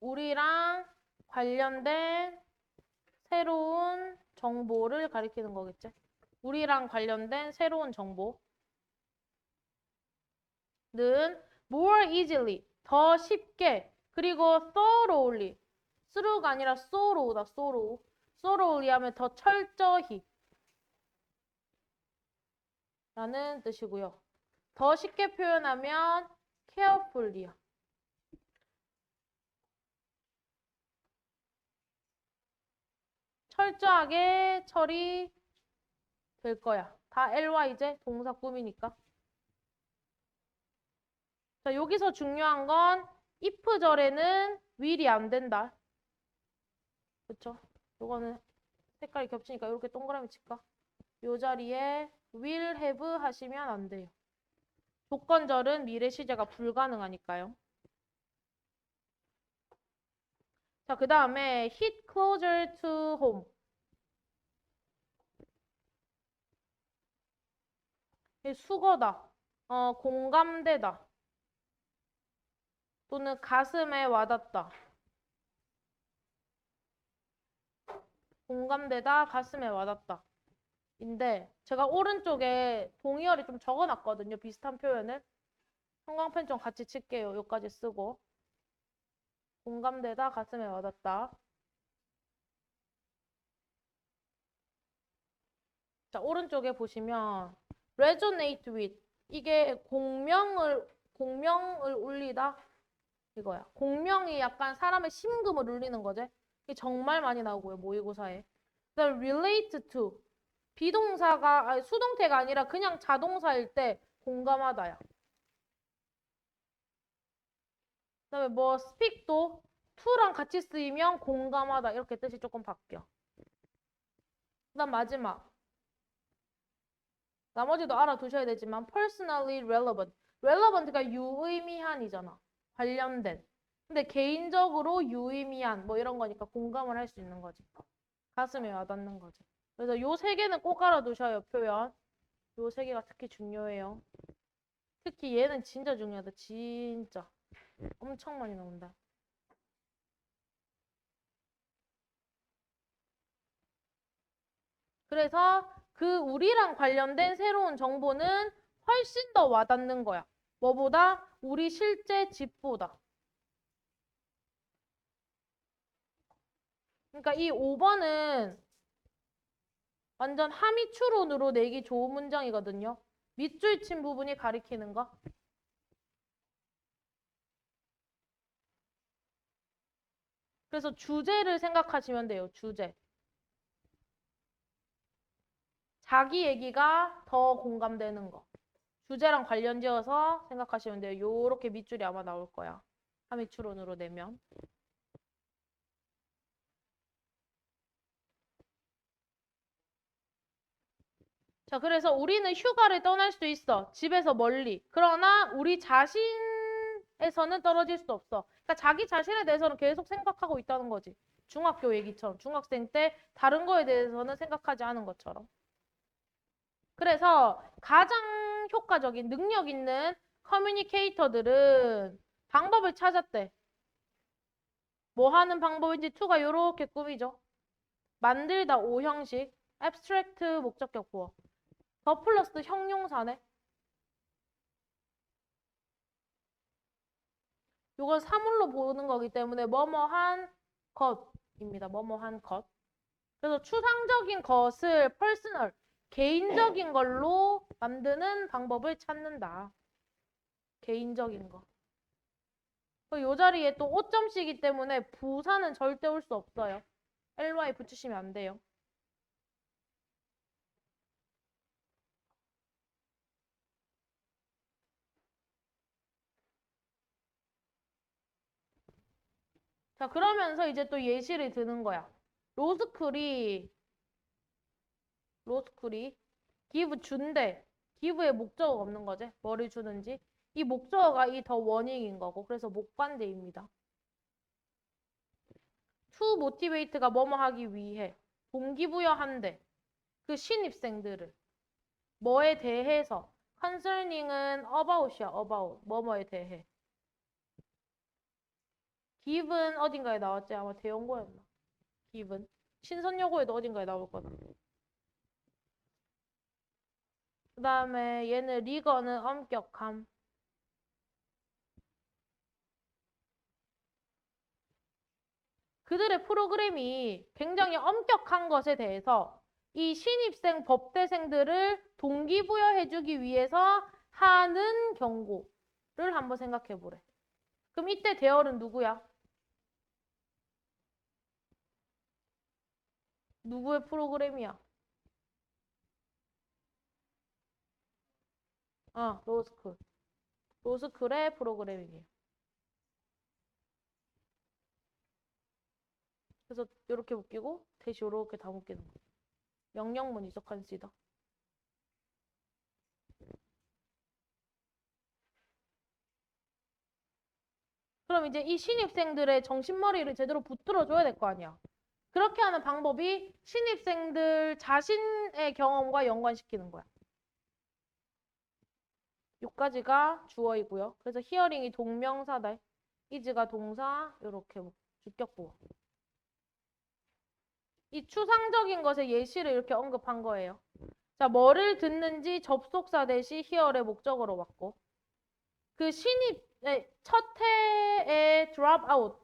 우리랑 관련된 새로운 정보를 가리키는 거겠지. 우리랑 관련된 새로운 정보는 more easily 더 쉽게 그리고 thoroughly through가 아니라 thorough다. thoroughly 하면 더 철저히 라는 뜻이고요. 더 쉽게 표현하면 carefully야. 철저하게 처리될 거야. 다 ly제 동사 꾸미니까. 자, 여기서 중요한 건 if절에는 will이 안 된다. 그쵸? 요거는 색깔이 겹치니까 이렇게 동그라미 칠까? 요 자리에 will have 하시면 안 돼요. 조건절은 미래 시제가 불가능하니까요. 자, 그 다음에 hit closer to home. 수거다. 공감되다. 또는 가슴에 와닿다. 공감되다, 가슴에 와닿다. 인데 제가 오른쪽에 동의어를 좀 적어놨거든요. 비슷한 표현을. 형광펜 좀 같이 칠게요. 여기까지 쓰고. 공감되다, 가슴에 와닿다. 자, 오른쪽에 보시면 resonate with 이게 공명을 울리다 이거야. 공명이 약간 사람의 심금을 울리는 거지. 이게 정말 많이 나오고요. 모의고사에. 그다음 relate to 비동사가 수동태가 아니라 그냥 자동사일 때 공감하다야. 그다음에 뭐 speak도 to랑 같이 쓰이면 공감하다 이렇게 뜻이 조금 바뀌어. 그다음 마지막 나머지도 알아두셔야 되지만 personally relevant. relevant가 유의미한이잖아. 관련된. 근데 개인적으로 유의미한 뭐 이런 거니까 공감을 할 수 있는 거지. 가슴에 와닿는 거지. 그래서 요 세 개는 꼭 알아두셔요. 표현. 요 세 개가 특히 중요해요. 특히 얘는 진짜 중요하다. 진짜. 엄청 많이 나온다. 그래서 그 우리랑 관련된 새로운 정보는 훨씬 더 와닿는 거야. 뭐보다? 우리 실제 집보다. 그러니까 이 5번은 완전 함의추론으로 내기 좋은 문장이거든요. 밑줄 친 부분이 가리키는 거. 그래서 주제를 생각하시면 돼요. 주제. 자기 얘기가 더 공감되는 거. 주제랑 관련 지어서 생각하시면 돼요. 요렇게 밑줄이 아마 나올 거야. 함의추론으로 내면. 자, 그래서 우리는 휴가를 떠날 수 있어. 집에서 멀리. 그러나 우리 자신에서는 떨어질 수 없어. 그러니까 자기 자신에 대해서는 계속 생각하고 있다는 거지. 중학교 얘기처럼. 중학생 때 다른 거에 대해서는 생각하지 않은 것처럼. 그래서 가장 효과적인 능력 있는 커뮤니케이터들은 방법을 찾았대. 뭐 하는 방법인지 2가 요렇게 꾸미죠. 만들다 5형식, abstract 목적격 보어. 더 플러스 형용사네. 이걸 사물로 보는 거기 때문에 뭐뭐한 것입니다. 뭐뭐한 것. 그래서 추상적인 것을 퍼스널, 개인적인 걸로 만드는 방법을 찾는다. 개인적인 거. 이 자리에 또 5점씩이기 때문에 부사는 절대 올 수 없어요. ly 붙이시면 안 돼요. 자, 그러면서 이제 또 예시를 드는 거야. 로스쿨이 give 준대. give의 목적어가 없는 거지. 뭐를 주는지. 이 목적어가 이 더 원잉인 거고. 그래서 목반대입니다. to motivate가 뭐뭐 하기 위해. 동기부여한대. 그 신입생들을. 뭐에 대해서. concerning은 about이야. about. 뭐뭐에 대해. give는 어딘가에 나왔지? 아마 대연고였나? given. 신선여고에도 어딘가에 나올 거다. 그 다음에 얘는 리거는 엄격함. 그들의 프로그램이 굉장히 엄격한 것에 대해서 이 신입생 법대생들을 동기부여해주기 위해서 하는 경고를 한번 생각해 보래. 그럼 이때 대열은 누구야? 누구의 프로그램이야? 로스쿨. 로스쿨의 프로그래밍이에요. 그래서 이렇게 묶이고 대시 이렇게 다 묶이는 거예요. 명령문 이적한 쓰다. 그럼 이제 이 신입생들의 정신머리를 제대로 붙들어줘야 될 거 아니야. 그렇게 하는 방법이 신입생들 자신의 경험과 연관시키는 거야. 요까지가 주어이고요. 그래서 히어링이 동명사다. is가 동사, 이렇게 주격보어. 이 추상적인 것의 예시를 이렇게 언급한 거예요. 자, 뭐를 듣는지 접속사 대시 히어의 목적어로 왔고 그 신입의 첫 해의 drop out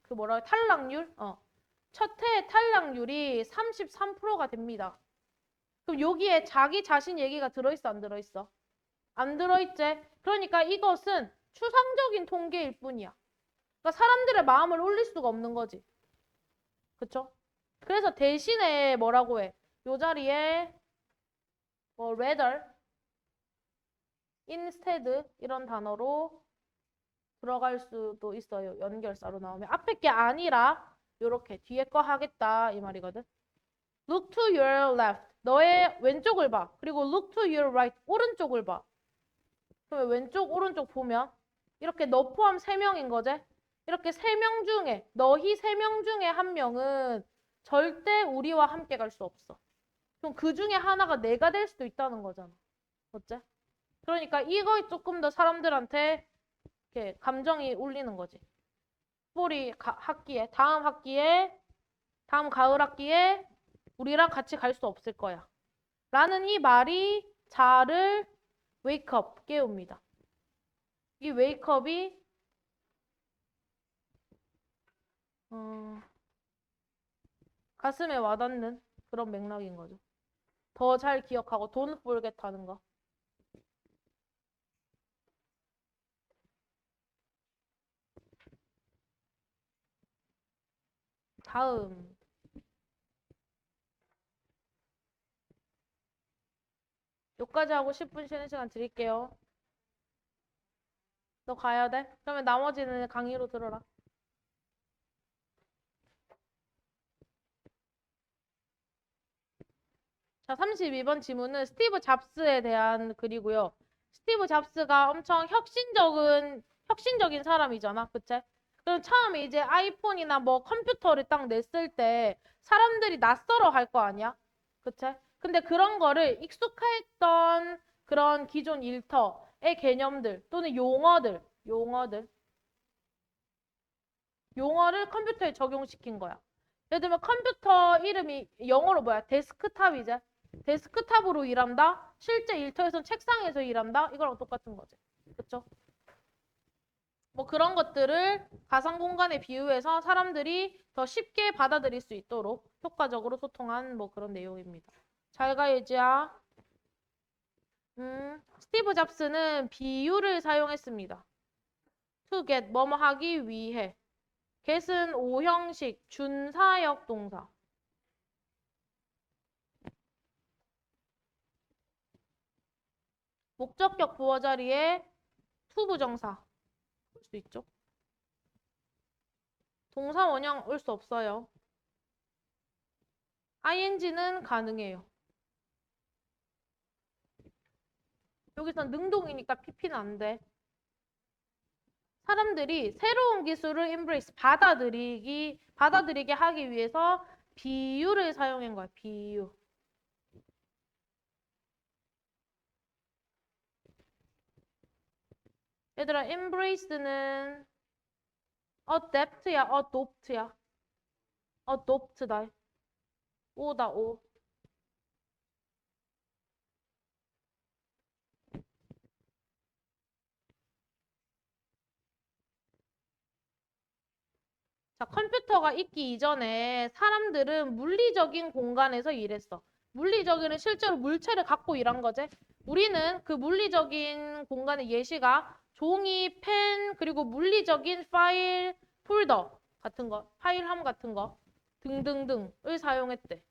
그 뭐라 탈락률? 첫 해의 탈락률이 33%가 됩니다. 그럼 여기에 자기 자신 얘기가 들어있어 안 들어있어? 안 들어있지? 그러니까 이것은 추상적인 통계일 뿐이야. 그러니까 사람들의 마음을 올릴 수가 없는 거지. 그쵸? 그래서 대신에 뭐라고 해? 요 자리에 뭐 rather, instead 이런 단어로 들어갈 수도 있어요. 연결사로 나오면. 앞에 게 아니라 요렇게 뒤에 거 하겠다 이 말이거든. Look to your left. 너의 왼쪽을 봐. 그리고 look to your right. 오른쪽을 봐. 그러면 왼쪽 오른쪽 보면 이렇게 너 포함 3명인 거지? 이렇게 3명 중에 너희 3명 중에 한 명은 절대 우리와 함께 갈 수 없어. 그럼 그 중에 하나가 내가 될 수도 있다는 거잖아. 어째? 그러니까 이거 조금 더 사람들한테 이렇게 감정이 울리는 거지. 학기에 다음 가을 학기에 우리랑 같이 갈 수 없을 거야. 라는 이 말이 자를 wake up, 깨웁니다. 이 wake up이 가슴에 와닿는 그런 맥락인 거죠. 더 잘 기억하고 don't forget 하는 거. 다음. 여기까지 하고 10분 쉬는 시간 드릴게요. 너 가야 돼? 그러면 나머지는 강의로 들어라. 자, 32번 지문은 스티브 잡스에 대한 글이고요. 스티브 잡스가 엄청 혁신적인 사람이잖아. 그치? 그럼 처음에 이제 아이폰이나 뭐 컴퓨터를 딱 냈을 때 사람들이 낯설어 할 거 아니야? 그치? 근데 그런 거를 익숙했던 그런 기존 일터의 개념들 또는 용어를 컴퓨터에 적용시킨 거야. 예를 들면 컴퓨터 이름이 영어로 뭐야? 데스크탑이지. 데스크탑으로 일한다? 실제 일터에서는 책상에서 일한다? 이거랑 똑같은 거지. 그쵸? 뭐 그런 것들을 가상 공간에 비유해서 사람들이 더 쉽게 받아들일 수 있도록 효과적으로 소통한 뭐 그런 내용입니다. 잘 가, 예지야. 스티브 잡스는 비유를 사용했습니다. to get, 뭐뭐 하기 위해. get은 오형식, 준사역 동사. 목적격 부호 자리에 to 부정사. 올 수 있죠. 동사 원형 올 수 없어요. ing는 가능해요. 여기선 능동이니까 pp는 안 돼. 사람들이 새로운 기술을 embrace, 받아들이게 하기 위해서 비유를 사용한 거야, 비유. 얘들아, embrace는 adapt야, adopt야. adopt다. 오다, 오. 자, 컴퓨터가 있기 이전에 사람들은 물리적인 공간에서 일했어. 물리적인은 실제로 물체를 갖고 일한 거지. 우리는 그 물리적인 공간의 예시가 종이, 펜, 그리고 물리적인 파일, 폴더 같은 거, 파일함 같은 거 등등등을 사용했대.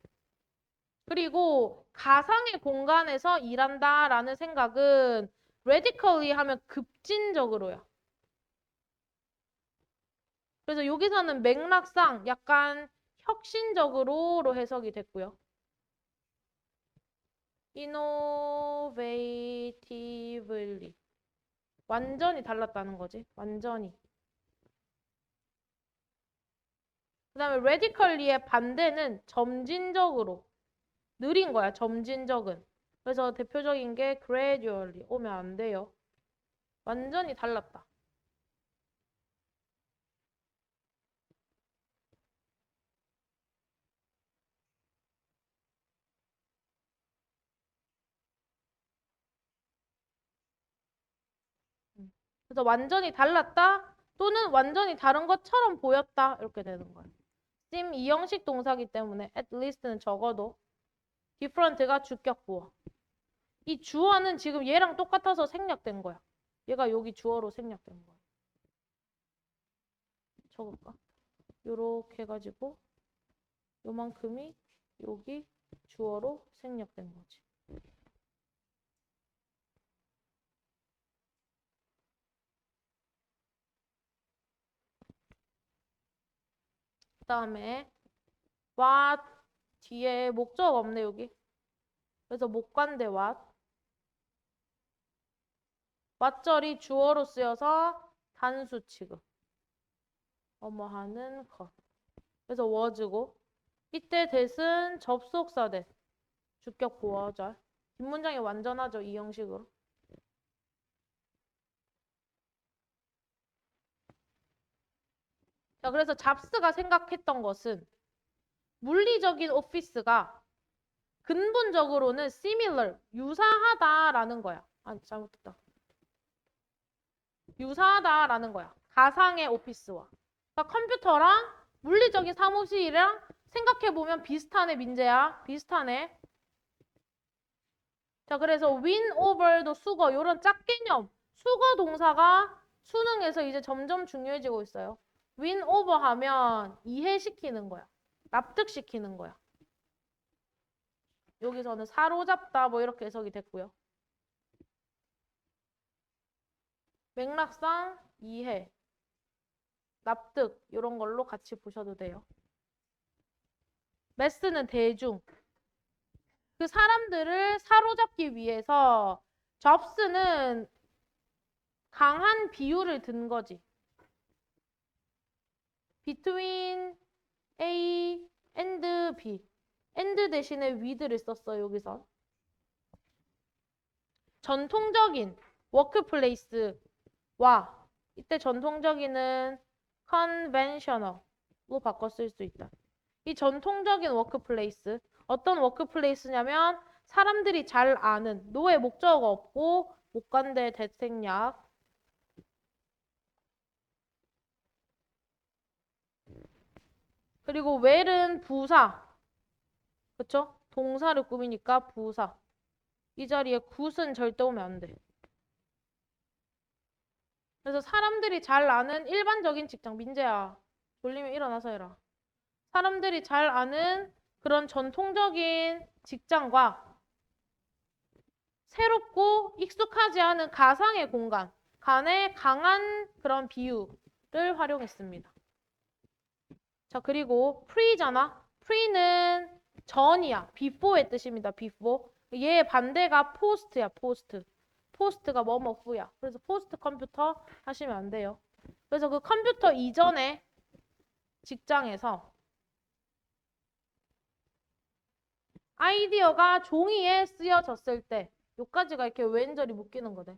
그리고 가상의 공간에서 일한다라는 생각은 radically 하면 급진적으로야. 그래서 여기서는 맥락상 약간 혁신적으로로 해석이 됐고요. innovatively. 완전히 달랐다는 거지. 완전히. 그 다음에 radically의 반대는 점진적으로. 느린 거야. 점진적은. 그래서 대표적인 게 gradually. 오면 안 돼요. 완전히 달랐다. 그래서 완전히 달랐다 또는 완전히 다른 것처럼 보였다 이렇게 되는 거예요. seem 이형식 동사기 때문에 at least는 적어도 different가 주격 부호. 이 주어는 지금 얘랑 똑같아서 생략된 거야. 얘가 여기 주어로 생략된 거야. 적을까? 요렇게 해가지고 요만큼이 여기 주어로 생략된 거지. 그 다음에 what 뒤에 목적 없네 여기. 그래서 못 간대 what. what절이 주어로 쓰여서 단수 취급. 하는 것. 그래서 was고 이때 that은 접속사 that. 주격 보어절. 뒷문장이 완전하죠. 이 형식으로. 자, 그래서 잡스가 생각했던 것은 물리적인 오피스가 근본적으로는 similar, 유사하다라는 거야. 아, 잘못했다. 유사하다라는 거야. 가상의 오피스와. 그러니까 컴퓨터랑 물리적인 사무실이랑 생각해보면 비슷하네, 민재야. 비슷하네. 자, 그래서 win over도 수거, 이런 짝개념. 수거 동사가 수능에서 이제 점점 중요해지고 있어요. win over 하면 이해시키는 거야. 납득시키는 거야. 여기서는 사로잡다 뭐 이렇게 해석이 됐고요. 맥락상 이해, 납득 이런 걸로 같이 보셔도 돼요. 매스는 대중. 그 사람들을 사로잡기 위해서 잡스는 강한 비유를 든 거지. between A and B. and 대신에 with를 썼어요, 여기서. 전통적인 워크플레이스와 이때 전통적인은 conventional로 바꿔 쓸 수 있다. 이 전통적인 워크플레이스, 어떤 워크플레이스냐면 사람들이 잘 아는 노의 목적어 없고 목관대 대생략 그리고 well은 부사 그쵸? 동사를 꾸미니까 부사 이 자리에 굿은 절대 오면 안 돼. 그래서 사람들이 잘 아는 일반적인 직장 민재야 졸리면 일어나서 해라. 사람들이 잘 아는 그런 전통적인 직장과 새롭고 익숙하지 않은 가상의 공간 간의 강한 그런 비유를 활용했습니다. 자, 그리고 pre잖아. pre는 전이야. before의 뜻입니다. before. 얘 반대가 post야. post. post가 뭐뭐 후야. 그래서 post 컴퓨터 하시면 안 돼요. 그래서 그 컴퓨터 이전의 직장에서 아이디어가 종이에 쓰여졌을 때 요까지가 이렇게 왼절이 묶이는 거네.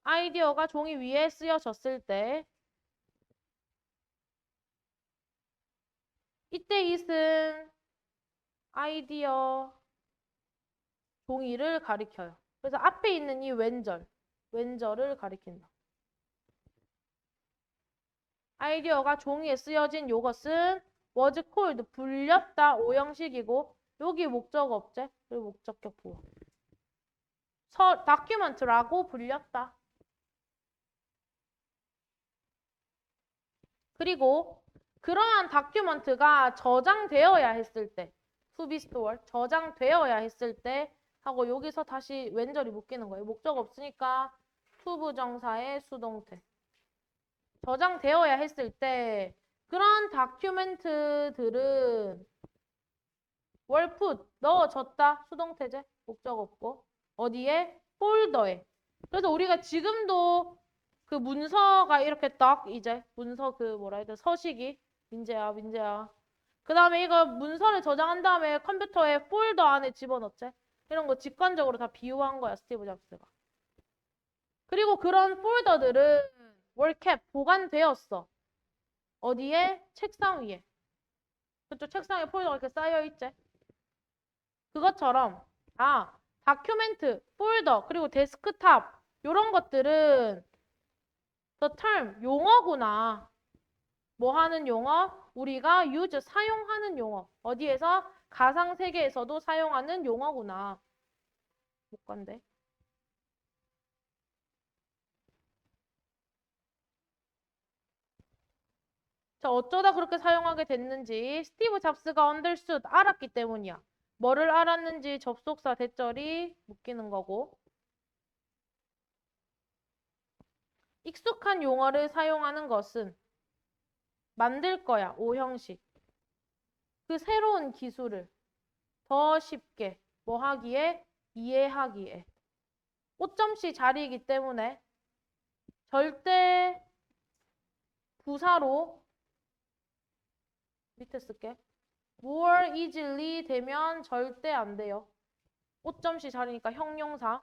아이디어가 종이 위에 쓰여졌을 때 이때 it은 아이디어 종이를 가리켜요. 그래서 앞에 있는 이 왼절을 가리킨다. 아이디어가 종이에 쓰여진 요것은 was called 불렸다 5형식이고 여기 목적 업체 그리고 목적격 부호 다큐먼트라고 불렸다. 그리고 그러한 다큐먼트가 저장되어야 했을 때 to be stored 저장되어야 했을 때 하고 여기서 다시 왼절이 묶이는 거예요. 목적 없으니까 to 부정사의 수동태 저장되어야 했을 때 그런 다큐멘트들은 were put 넣어졌다 수동태제 목적 없고 어디에? 폴더에. 그래서 우리가 지금도 그 문서가 이렇게 딱 이제 문서 그 뭐라 해야 돼 서식이 민재야. 그 다음에 이거 문서를 저장한 다음에 컴퓨터에 폴더 안에 집어넣지. 이런 거 직관적으로 다 비유한 거야 스티브 잡스가. 그리고 그런 폴더들은 were kept 보관되었어. 어디에? 책상 위에. 그쪽 책상에 폴더가 이렇게 쌓여있지. 그것처럼 다큐멘트, 폴더, 그리고 데스크탑 이런 것들은 the term, 용어구나. 뭐 하는 용어? 우리가 use, 사용하는 용어. 어디에서? 가상세계에서도 사용하는 용어구나. 못 간대. 자, 어쩌다 그렇게 사용하게 됐는지 스티브 잡스가 understood, 알았기 때문이야. 뭐를 알았는지 접속사 대절이 묶이는 거고. 익숙한 용어를 사용하는 것은 만들 거야, 5형식. 그 새로운 기술을 더 쉽게 뭐 하기에? 이해하기에. 오점씨 자리이기 때문에 절대 부사로 밑에 쓸게. more easily 되면 절대 안 돼요. 오점씨 자리니까 형용사.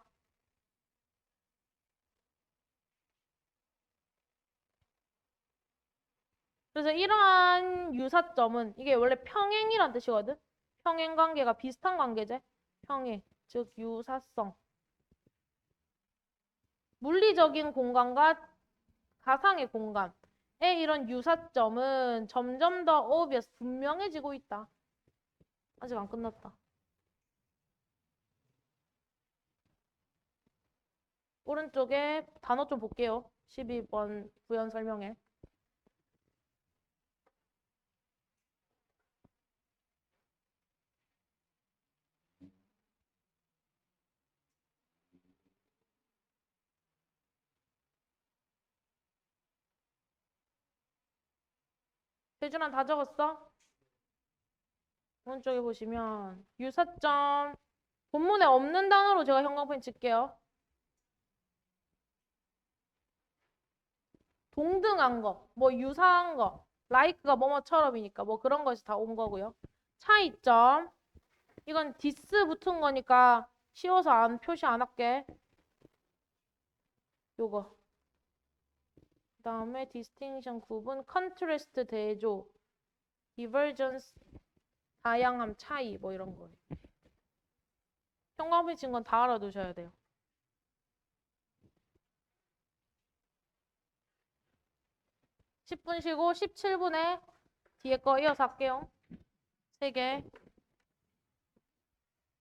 그래서 이러한 유사점은 이게 원래 평행이란 뜻이거든. 평행 관계가 비슷한 관계제. 평행, 즉 유사성. 물리적인 공간과 가상의 공간의 이런 유사점은 점점 더 obvious, 분명해지고 있다. 아직 안 끝났다. 오른쪽에 단어 좀 볼게요. 12번 부연 설명에. 세준아 다 적었어? 오른쪽에 보시면 유사점 본문에 없는 단어로 제가 형광펜 칠게요. 동등한 거, 뭐 유사한 거, like가 뭐뭐처럼이니까 뭐 그런 것이 다 온 거고요. 차이점 이건 디스 붙은 거니까 쉬워서 표시 안 할게. 요거. 그 다음에 distinction 구분, contrast 대조, divergence 다양함 차이 뭐 이런 거예요. 평광비친 건 다 알아두셔야 돼요. 10분 쉬고 17분에 뒤에 거 이어서 할게요. 3개.